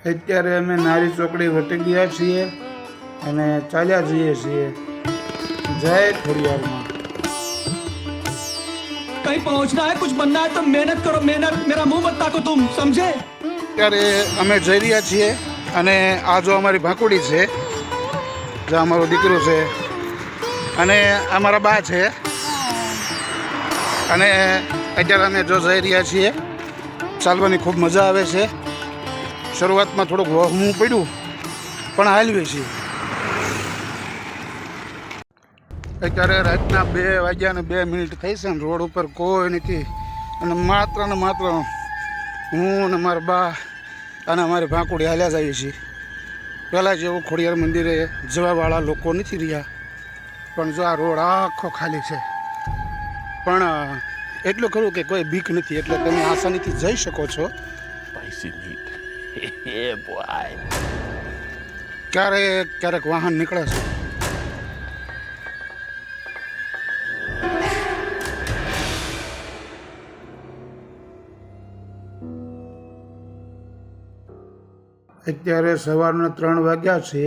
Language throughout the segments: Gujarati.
અત્યારે અમે નારી ચોકડી વટી ગયા છીએ અને ચાલ્યા જઈએ છીએ જય ખોડિયારમાં। कहीं पहुंचना है, कुछ बनना है तो मेहनत करो, मेहनत। मेरा मुंह मत ताको तुम, समझे? અત્યારે અમે જઈ રહ્યા છીએ અને આ જો અમારી ભાંકુડી છે, જો અમારો દીકરો છે અને અમારા બા છે અને અત્યારે અમે જો જઈ રહ્યા છીએ। ચાલવાની ખૂબ મજા આવે છે। શરૂઆતમાં થોડુંક વહમું પડ્યું પણ હાલવી છીએ। અત્યારે રાતના 2 વાગ્યા ને 2 મિનિટ થઈ છે ને રોડ ઉપર કોઈ નથી અને માત્ર ને માત્ર હું અને મારા બા અને અમારી ભાંકુડી હાલ્યા જઈએ છીએ। પહેલાં જેવું ખોડિયાર મંદિરે જવાવાળા લોકો નથી રહ્યા, પણ જો આ રોડ આખો ખાલી છે। પણ એટલું ખરું કે કોઈ બીક નથી, એટલે તમે આસાનીથી જઈ શકો છો। ક્યારેક ક્યારેક વાહન નીકળે છે। અત્યારે સવારના 3 વાગ્યા છે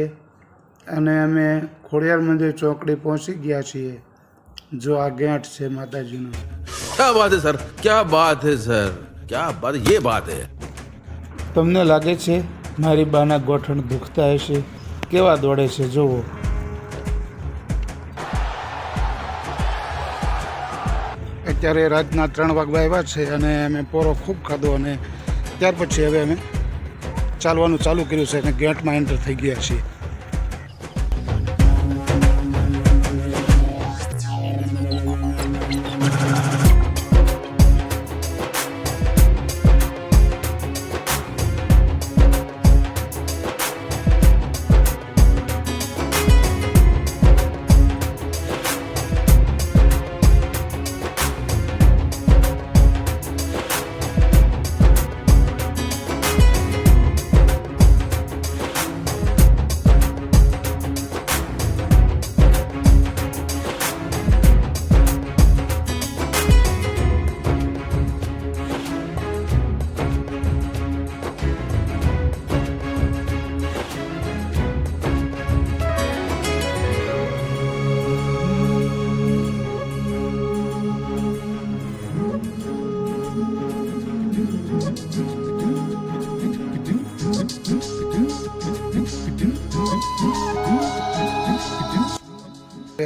અને અમે ખોડિયાર મંદિર ચોકડી પહોંચી ગયા છીએ। જો આ ગેટ છે માતાજીનો। क्या बात है सर, क्या बात है सर, क्या बात, ये बात है। તમને લાગે છે મારી બાના ગોઠણ દુખતા હશે? કેવા દોડે છે જોવો। અત્યારે રાતના 3 વાગવા આવ્યા છે અને અમે પોરો ખૂબ ખાધો અને ત્યાર પછી હવે અમે ચાલવાનું ચાલુ કર્યું છે અને ગેટમાં એન્ટર થઈ ગયા છીએ।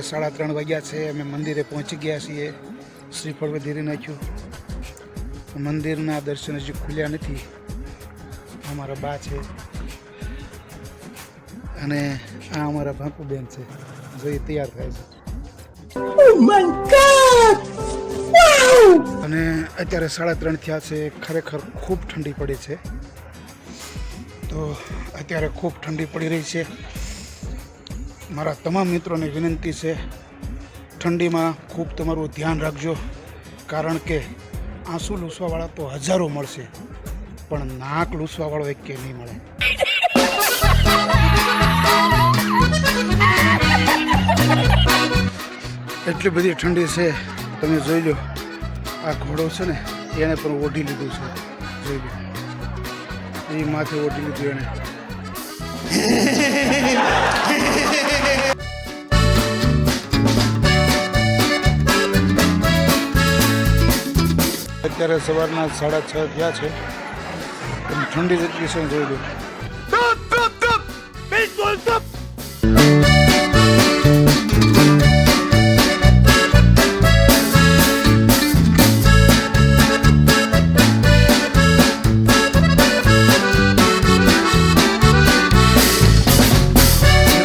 સાડા 3 વાગ્યા છે, અમે મંદિરે પહોંચી ગયા છીએ। શ્રીફળ વધેરી નાખ્યું। મંદિરના દર્શન હજી ખુલ્યા નથી। અમારા બા છે અને આ અમારા ભાંકુબેન છે, જો એ તૈયાર થાય છે। અને અત્યારે 3:30 થયા છે। ખરેખર ખૂબ ઠંડી પડી છે, તો અત્યારે ખૂબ ઠંડી પડી રહી છે। મારા તમામ મિત્રોને વિનંતી છે, ઠંડીમાં ખૂબ તમારું ધ્યાન રાખજો, કારણ કે આંસુ લૂસવાવાળા તો હજારો મળશે, પણ નાક લૂસવાવાળો એક કે નહીં મળે। એટલી બધી ઠંડી છે, તમે જોઈ લો। આ ઘોડો છે ને એને પણ ઓઢી લીધું છે, જોઈ લો, એ માથે ઓઢી લીધું એને। અત્યારે સવારના 6:30 થયા છે, ઠંડી જેટલી છે જોઈ લો।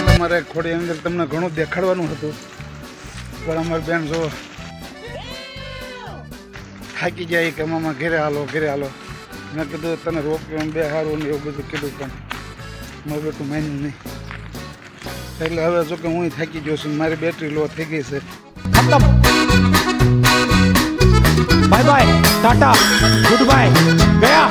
તમારે ખોડી અંદર તમને ઘણું દેખાડવાનું હતું, પણ અમારી બેન જો થાકી જાય કે મામા ઘરે હાલો ઘરે હાલો। મેં કીધું તને રોક્યું બે સારું ને એવું બધું કીધું, પણ મારું બેટું માન્યું નહીં, એટલે હવે જો કે હું થાકી ગયો છું, મારી બેટરી લો થઈ ગઈ છે। Bye bye, tata, good bye, गया।